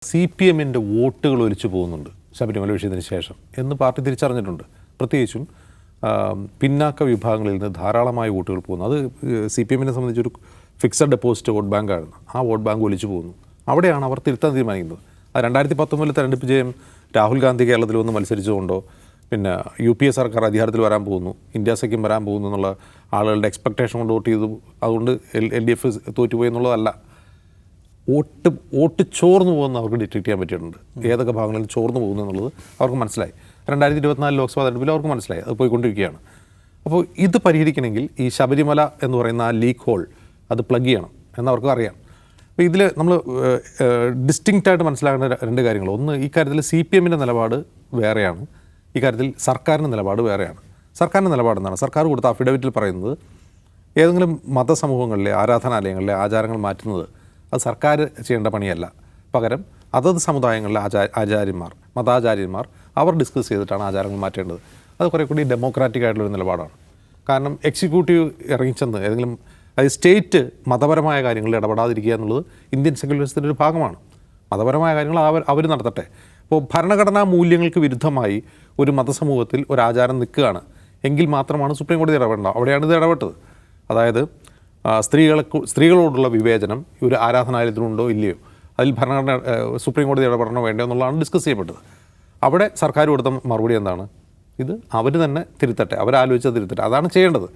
CPM-ൻ്റെ വോട്ടുകൾ ഒലിച്ചു പോകുന്നുണ്ട് ശബരിമല വിഷയത്തിന് ശേഷം എന്ന് പാർട്ടി തിരിച്ചറിഞ്ഞിട്ടുണ്ട്. പ്രത്യേകിച്ചും പിന്നാക്ക വിഭാഗങ്ങളിൽ നിന്ന് ധാരാളമായ വോട്ടുകൾ പോകുന്നു. അത് CPM-നെ സംബന്ധിച്ചൊരു ഫിക്സഡ് ഡെപ്പോസിറ്റ് വോട്ട് ബാങ്കായിരുന്നു. ആ വോട്ട് ബാങ്ക് ഒലിച്ചു പോകുന്നു. അവിടെയാണ് അവർ തിരുത്താൻ തീരുമാനിക്കുന്നത്. അത് 2019 തെരഞ്ഞെടുപ്പ് ജയം രാഹുൽ ഗാന്ധി കേരളത്തിൽ വന്ന് മത്സരിച്ചുകൊണ്ടോ പിന്നെ UPA സർക്കാർ അധികാരത്തിൽ വരാൻ പോകുന്നു, ഇന്ത്യ സഖ്യം വരാൻ പോകുന്നു എന്നുള്ള ആളുകളുടെ എക്സ്പെക്റ്റേഷൻ കൊണ്ട് വോട്ട് ചെയ്തു, അതുകൊണ്ട് LDF തോറ്റുപോയി എന്നുള്ളതല്ല. വോട്ട് ചോർന്നു പോകുന്ന അവർക്ക് ഡിറ്റക്ട് ചെയ്യാൻ പറ്റിയിട്ടുണ്ട്. ഏതൊക്കെ ഭാഗങ്ങളിൽ ചോർന്നു പോകുന്നു എന്നുള്ളത് അവർക്ക് മനസ്സിലായി. 2024 ലോക്സഭാ തെരഞ്ഞെടുപ്പിൽ അവർക്ക് മനസ്സിലായി, അത് പോയിക്കൊണ്ടിരിക്കുകയാണ്. അപ്പോൾ ഇത് പരിഹരിക്കണമെങ്കിൽ ഈ ശബരിമല എന്ന് പറയുന്ന ആ ലീക്ക് ഹോൾ അത് പ്ലഗ് ചെയ്യണം എന്നവർക്ക് അറിയാം. അപ്പോൾ ഇതിൽ നമ്മൾ ഡിസ്റ്റിങ്ക്റ്റായിട്ട് മനസ്സിലാക്കേണ്ട രണ്ട് കാര്യങ്ങൾ. ഒന്ന്, ഈ കാര്യത്തിൽ CPM-ൻ്റെ നിലപാട് വേറെയാണ്, ഈ കാര്യത്തിൽ സർക്കാരിൻ്റെ നിലപാട് വേറെയാണ്. സർക്കാരിൻ്റെ നിലപാട് എന്താണ്? സർക്കാർ കൊടുത്ത അഫിഡവിറ്റിൽ പറയുന്നത് ഏതെങ്കിലും മതസമൂഹങ്ങളിലെ ആരാധനാലയങ്ങളിലെ ആചാരങ്ങൾ മാറ്റുന്നത് അത് സർക്കാർ ചെയ്യേണ്ട പണിയല്ല. പകരം അതത് സമുദായങ്ങളിലെ ആചാര്യന്മാർ, മതാചാര്യന്മാർ അവർ ഡിസ്കസ് ചെയ്തിട്ടാണ് ആചാരങ്ങൾ മാറ്റേണ്ടത്. അത് കുറേ കൂടി ഡെമോക്രാറ്റിക് ആയിട്ടുള്ളൊരു നിലപാടാണ്. കാരണം എക്സിക്യൂട്ടീവ് ഇറങ്ങിച്ചെന്ന് ഏതെങ്കിലും അത് സ്റ്റേറ്റ് മതപരമായ കാര്യങ്ങളിൽ ഇടപെടാതിരിക്കുക എന്നുള്ളത് ഇന്ത്യൻ സെക്യുലറിസത്തിൻ്റെ ഒരു ഭാഗമാണ്. മതപരമായ കാര്യങ്ങൾ അവർ നടത്തട്ടെ. ഇപ്പോൾ ഭരണഘടനാ മൂല്യങ്ങൾക്ക് വിരുദ്ധമായി ഒരു മതസമൂഹത്തിൽ ഒരു ആചാരം നിൽക്കുകയാണ് എങ്കിൽ മാത്രമാണ് സുപ്രീം കോടതി ഇടപെടേണ്ടത്. അവിടെയാണ് ഇത് ഇടപെട്ടത്. അതായത് സ്ത്രീകളോടുള്ള വിവേചനം ഒരു ആരാധനാലയത്തിലുണ്ടോ ഇല്ലയോ, അതിൽ ഭരണഘടന സുപ്രീം കോടതി ഇടപെടണോ വേണ്ടോ എന്നുള്ളതാണ് ഡിസ്കസ് ചെയ്യപ്പെട്ടത്. അവിടെ സർക്കാർ കൊടുത്ത മറുപടി എന്താണ്? ഇത് അവർ തന്നെ തിരുത്തട്ടെ, അവരാലോചിച്ച് തിരുത്തട്ടെ, അതാണ് ചെയ്യേണ്ടത്.